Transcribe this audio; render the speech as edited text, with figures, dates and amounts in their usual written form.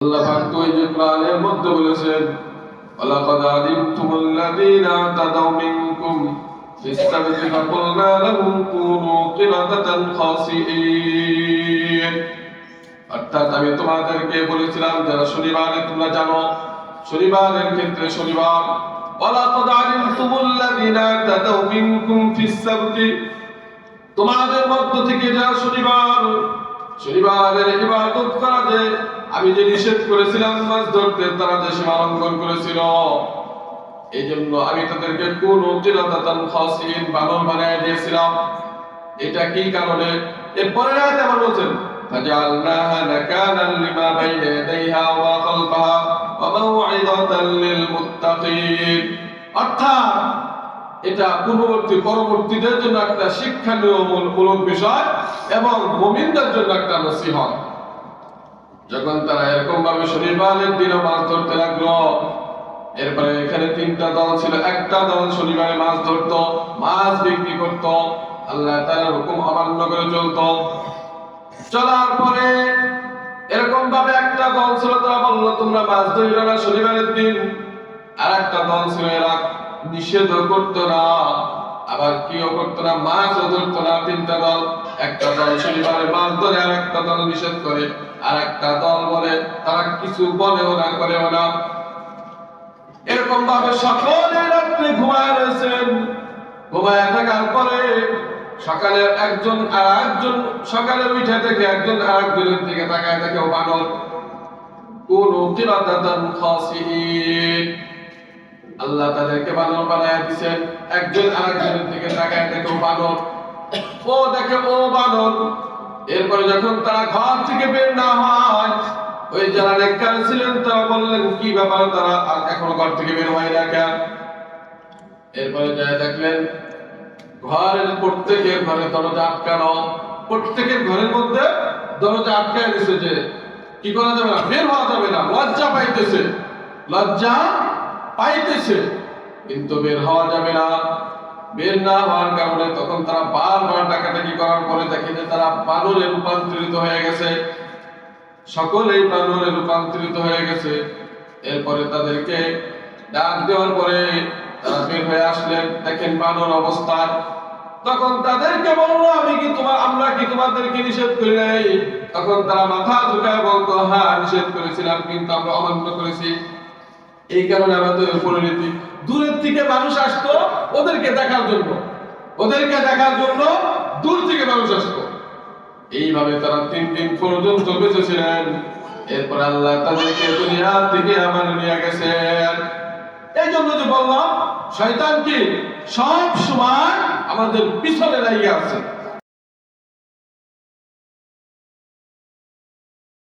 আল্লাহ পাক তো এই যে কোরআনের মধ্যে বলেছেন ওয়ালাকাদ আলিমতুমুল্লাযীনা তাদাউ মিনকুম ফিস-সাবতি ফাকুলনা লাহুম কুনু কিরাদাতান খাসিঈন। অর্থাৎ আমি তোমাদেরকে বলেছিলাম যারা শনিবারে তোমরা জানো শনিবারের ক্ষেত্রে শনিবার ওয়ালাকাদ আলিমতুমুল্লাযীনা তাদাউ মিনকুম ফিস-সাবতি তোমাদের মধ্য থেকে যারা শনিবারের ইবাদত করা যে আমি যে নিষেধ করেছিলাম মাছ ধরতে তারা যে সীমা লঙ্ঘন করেছিল এই জন্য আমি তাদেরকে কোন কিরাদাতান খাসিন বানর বানায় দিয়েছিলাম। এটা কি কারণে? এরপরে আয়াতে আবার বলছেন ফাজআলনাহা নাকালান লিমা বাইনা ইয়াদাইহা ওয়া খালফাহা ওয়া মাউইযাতান লিল মুত্তাকিন। অর্থাৎ এটা পরবর্তীদের জন্য একটা শিক্ষামূলক বিষয় এবং মুমিনদের জন্য একটা নসিহত। যখন তারা এরকম ভাবে শনিবারের দিনে মাছ ধরতে লাগলো, এরপরে এখানে তিনটা দল ছিল। একটা দল শনিবারে মাছ ধরতো, মাছ বিক্রি করত, আল্লাহ তাআলার হুকুম অমান্য করে চলতো। চলার পরে এরকম ভাবে একটা দল ছিল, তারা বললো তোমরা মাছ ধরো না শনিবারের দিন। আর একটা দল ছিল এরা নিষেধ করতো না, আবার কিও করতো না, মাছও ধরতো না। তিনটা দল, একটা দল শনিবারে মাছ ধরে, আর একটা দল নিষেধ করে, আর একটা দল বলে তারা কিছু বলেও না করেও না। এরকম ভাবে সকলে রাত্রে ঘুমায় রয়েছেন। ঘুমায় থাকার পরে সকালে সকালে উঠে থেকে একজন আর একজনের দিকে তাকায় দেখে ও বানর কোন কিরাদাতান খাসিঈন। আল্লাহ তাদেরকে বানর বানায় দিয়েছেন। একজন আরেকজনের দিকে তাকায় দেখে ও বানর, ও দেখে ও বানর। এরপরে যখন তারা ঘর থেকে বের না হয়, ওই যারা নেককার ছিলেন তারা বললেন কি ব্যাপার, তারা এখনো ঘর থেকে বের হয় না কেন? এরপরে যারা দেখলেন প্রত্যেকের ঘরে দরজা আটকানো, প্রত্যেকের ঘরের মধ্যে দরজা আটকায় দিছে যে কি করা যাবে না, বের হওয়া যাবে না। লজ্জা পাইতেছে কিন্তু বের হওয়া যাবে না। বের না হওয়ার কারণে তখন তারা বারবার ডাকাডাকি করার পরে দেখে যে তারা বানরে রূপান্তরিত হয়ে গেছে, সকলেই বানরে রূপান্তরিত হয়ে গেছে। এরপরে তাদেরকে ডাক দেওয়ার পরে তারা বের হয়ে আসলেন, দেখেন বানর অবস্থা। তখন তাদেরকে বললো আমরা কি তোমাদেরকে নিষেধ করি নাই? তখন তারা মাথা ঝুঁকায় বলতো হ্যাঁ নিষেধ করেছিলাম, কিন্তু আমরা অমান্য করেছি। এই কারণে আমাদের পরিণতি দূরের থেকে মানুষ আসতো ওদেরকে দেখার জন্য দূর থেকে মানুষ আসতো। এইভাবে তারা 3 দিন পর্যন্ত বেঁচেছিলেন। এরপর আল্লাহ তাদেরকে দুনিয়া থেকে আবার নিয়ে গেছেন। এই জন্য যে বললাম শয়তান কি সব সময় আমাদের পিছনে লাগিয়ে আছে।